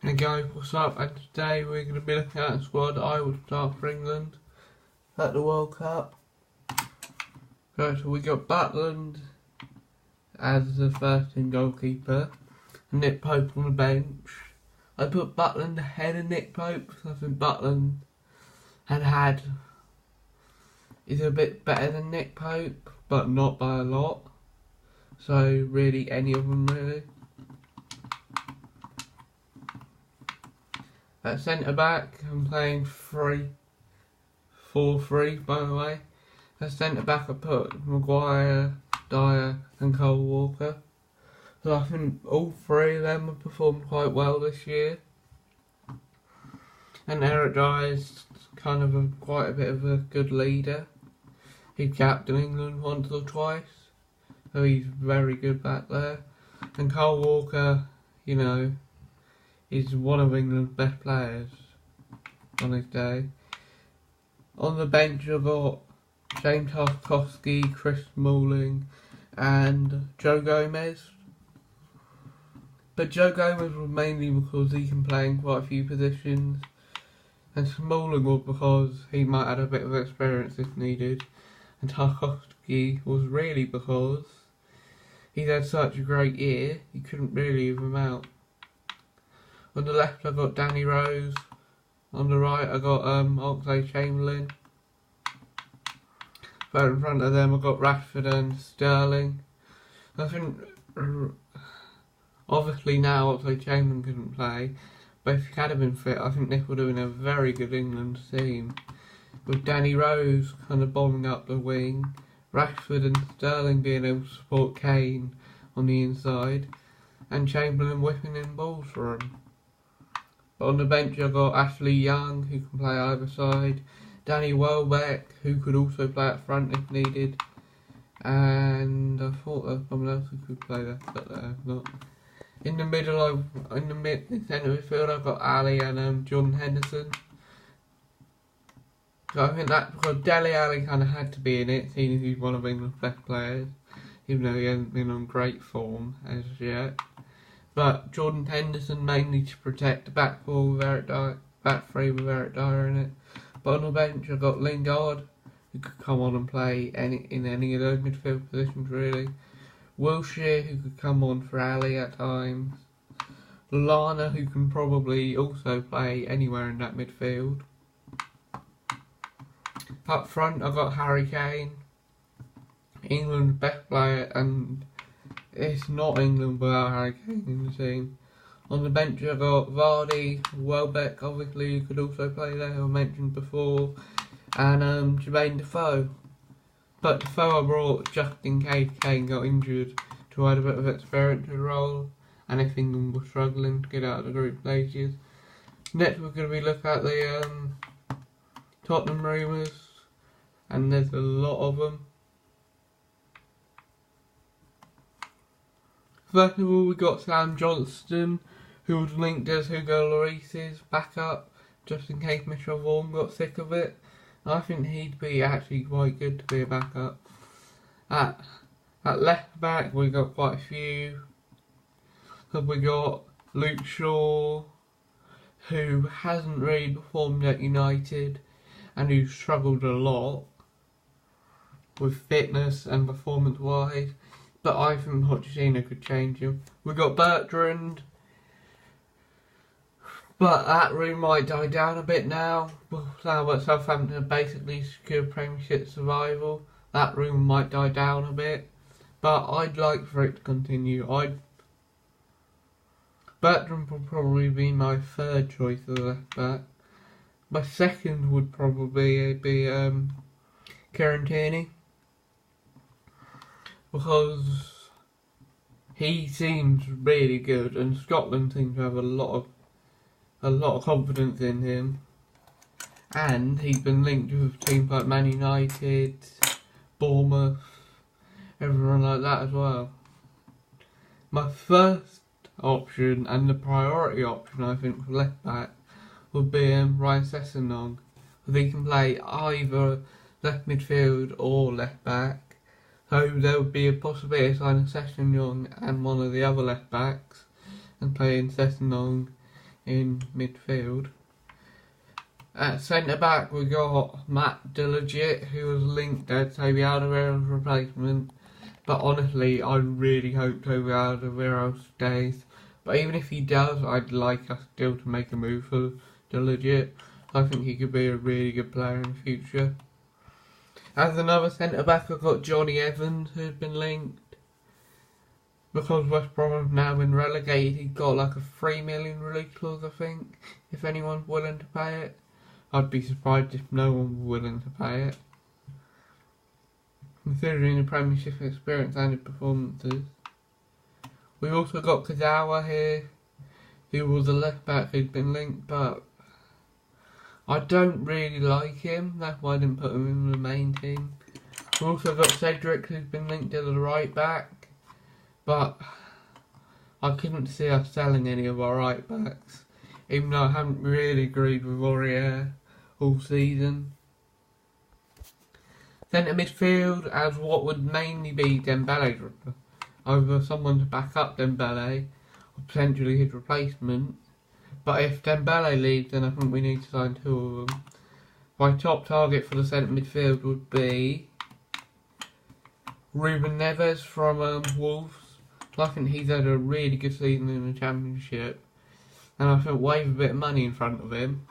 Hey guys, what's up? And today we're going to be looking at a squad I would start for England at the World Cup. So we got Butland as the first team goalkeeper, and Nick Pope on the bench. I put Butland ahead of Nick Pope because I think Butland is a bit better than Nick Pope, but not by a lot. So really any of them really. At centre back, I'm playing 3-4-3 by the way. At centre back, I put Maguire, Dyer, and Cole Walker. So I think all three of them have performed quite well this year. And Eric Dyer's kind of quite a bit of a good leader. He's captained England once or twice, so he's very good back there. And Cole Walker, you know, is one of England's best players on his day. On the bench I've got James Tarkowski, Chris Smalling and Joe Gomez. But Joe Gomez was mainly because he can play in quite a few positions, and Smalling was because he might add a bit of experience if needed, and Tarkowski was really because he's had such a great year you couldn't really leave him out. On the left I got Danny Rose, on the right I got Oxlade-Chamberlain. But in front of them I got Rashford and Sterling. I think obviously now Oxlade-Chamberlain couldn't play, but if he had been fit I think this would have been a very good England team, with Danny Rose kind of bombing up the wing, Rashford and Sterling being able to support Kane on the inside, and Chamberlain whipping in balls for him. But on the bench I've got Ashley Young, who can play either side, Danny Welbeck, who could also play up front if needed, and I thought there was someone else who could play there, but not. In the middle, in the centre midfield, I've got Ali and Jordan Henderson. So I think that's because Dele Alli kind of had to be in it, seeing as he's one of England's best players, even though he hasn't been on great form as yet. But Jordan Henderson mainly to protect the back four with back three with Eric Dyer in it. But on the bench I've got Lingard, who could come on and play in any of those midfield positions really. Wilshere, who could come on for Ali at times. Lallana, who can probably also play anywhere in that midfield. Up front I've got Harry Kane, England's best player, and it's not England without Harry Kane in the team. On the bench I've got Vardy, Welbeck obviously, who could also play there, who I mentioned before, and Jermaine Defoe. But Defoe I brought just in case Kane got injured, to add a bit of experience to the role, and if England was struggling to get out of the group stages. Next we're going to be looking at the Tottenham rumours, and there's a lot of them. First of all, we got Sam Johnston, who was linked as Hugo Lloris's backup, just in case Mitchell Vaughan got sick of it. I think he'd be actually quite good to be a backup. At left back, we got quite a few. So we got Luke Shaw, who hasn't really performed at United, and who struggled a lot with fitness and performance-wise. But I think Pochettino could change him. We got Bertrand, but that room might die down a bit now. Now that Southampton have basically secured Premiership survival, that room might die down a bit. But I'd like for it to continue. Bertrand would probably be my third choice of left back. My second would probably be Kieran Tierney, because he seems really good, and Scotland seems to have a lot of confidence in him, and he's been linked with teams like Man United, Bournemouth, everyone like that as well. My first option, and the priority option I think for left back, would be Ryan Sessegnon, because he can play either left midfield or left back. So there would be a possibility of signing Sessegnon and one of the other left backs, and playing Sessegnon in midfield. At centre back we got Matt Delegit, who was linked to Toby Alderweireld's replacement. But honestly, I really hope Toby Alderweireld stays. But even if he does, I'd like us still to make a move for Delegit. I think he could be a really good player in the future. As another centre back, I've got Johnny Evans, who's been linked. Because West Brom have now been relegated, he's got like a 3 million release clause, I think, if anyone's willing to pay it. I'd be surprised if no one was willing to pay it, considering the Premiership experience and his performances. We've also got Kazawa here, who was a left back who's been linked, but I don't really like him, that's why I didn't put him in the main team. We've also got Cedric, who's been linked to the right back, but I couldn't see us selling any of our right backs, even though I haven't really agreed with Aurier all season. Centre midfield, as what would mainly be Dembele, over someone to back up Dembele, or potentially his replacement. But if Dembele leaves, then I think we need to sign 2 of them. My top target for the centre midfield would be Ruben Neves from Wolves. I think he's had a really good season in the Championship, and I think wave a bit of money in front of him.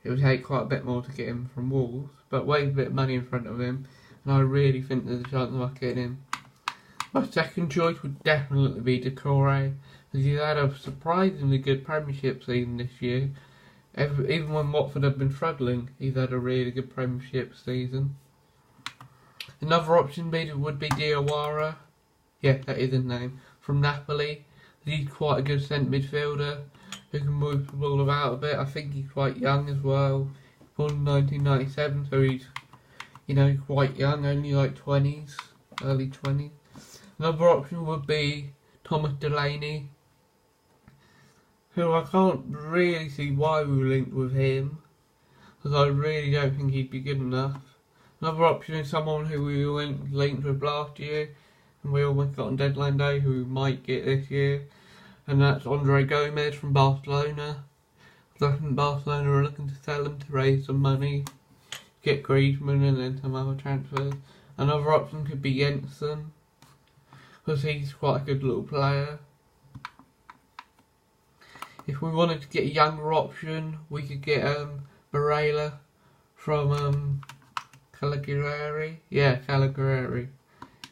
It would take quite a bit more to get him from Wolves, but wave a bit of money in front of him, and I really think there's a chance of us getting him. My second choice would definitely be Decore, because he's had a surprisingly good Premiership season this year. Even when Watford have been struggling, he's had a really good Premiership season. Another option would be Diawara. Yeah, that is his name. From Napoli. He's quite a good centre midfielder who can move the ball about a bit. I think he's quite young as well. Born in 1997, so he's, quite young, only like 20s, early 20s. Another option would be Thomas Delaney, who I can't really see why we were linked with him, because I really don't think he'd be good enough. Another option is someone who we were linked with last year, and we almost got on deadline day, who we might get this year, and that's Andre Gomez from Barcelona. I think Barcelona are looking to sell him to raise some money, get Griezmann and then some other transfers. Another option could be Jensen, because he's quite a good little player. If we wanted to get a younger option, we could get Barella from Cagliari. Yeah, Cagliari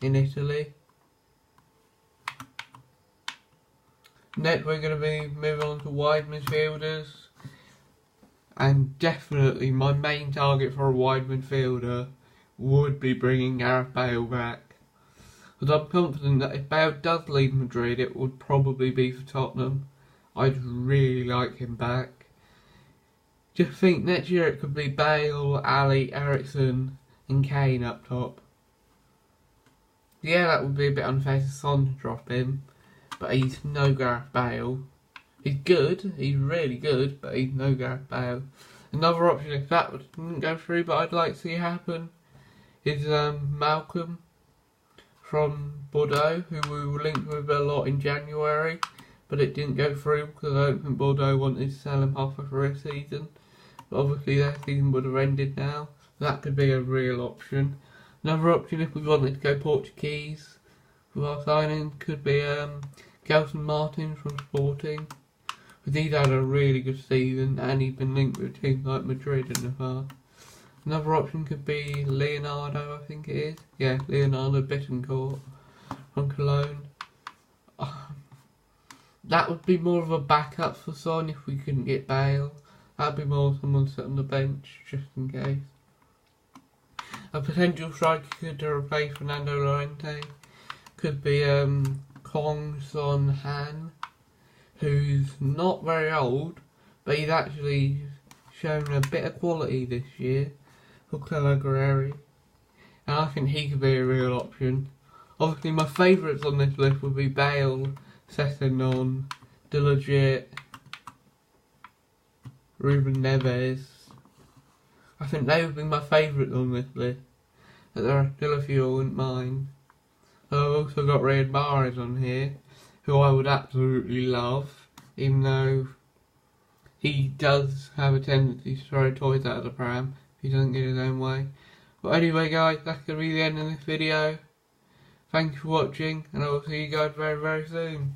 in Italy. Next we're going to be moving on to wide midfielders, and definitely my main target for a wide midfielder would be bringing Gareth Bale back, because I'm confident that if Bale does leave Madrid, it would probably be for Tottenham. I'd really like him back. Just think, next year it could be Bale, Ali, Eriksen and Kane up top. Yeah, that would be a bit unfair to Son to drop him, but he's no Gareth Bale. He's good, he's really good, but he's no Gareth Bale. Another option, if that didn't go through, but I'd like to see happen, is Malcolm from Bordeaux, who we were linked with a lot in January, but it didn't go through because I don't think Bordeaux wanted to sell him halfway through a season. But obviously their season would have ended now. That could be a real option. Another option, if we wanted to go Portuguese with our signing, could be Gelson Martins from Sporting, because he's had a really good season and he's been linked with teams like Madrid in the past. Another option could be Leonardo, I think it is. Yeah, Leonardo Bittencourt from Cologne. That would be more of a backup for Son if we couldn't get Bale. That'd be more someone sit on the bench just in case. A potential striker to replace Fernando Llorente could be Kong Son Han, who's not very old, but he's actually shown a bit of quality this year for Cagliari, and I think he could be a real option. Obviously my favourites on this list would be Bale, Sessegnon, Delegit, Ruben Neves. I think they would be my favourites on this list, but there are still a few I wouldn't mind. I've also got Riyad Mahrez on here, who I would absolutely love, even though he does have a tendency to throw toys out of the pram if he doesn't get his own way. But anyway guys, that's going to be the end of this video. Thank you for watching, and I will see you guys very, very soon.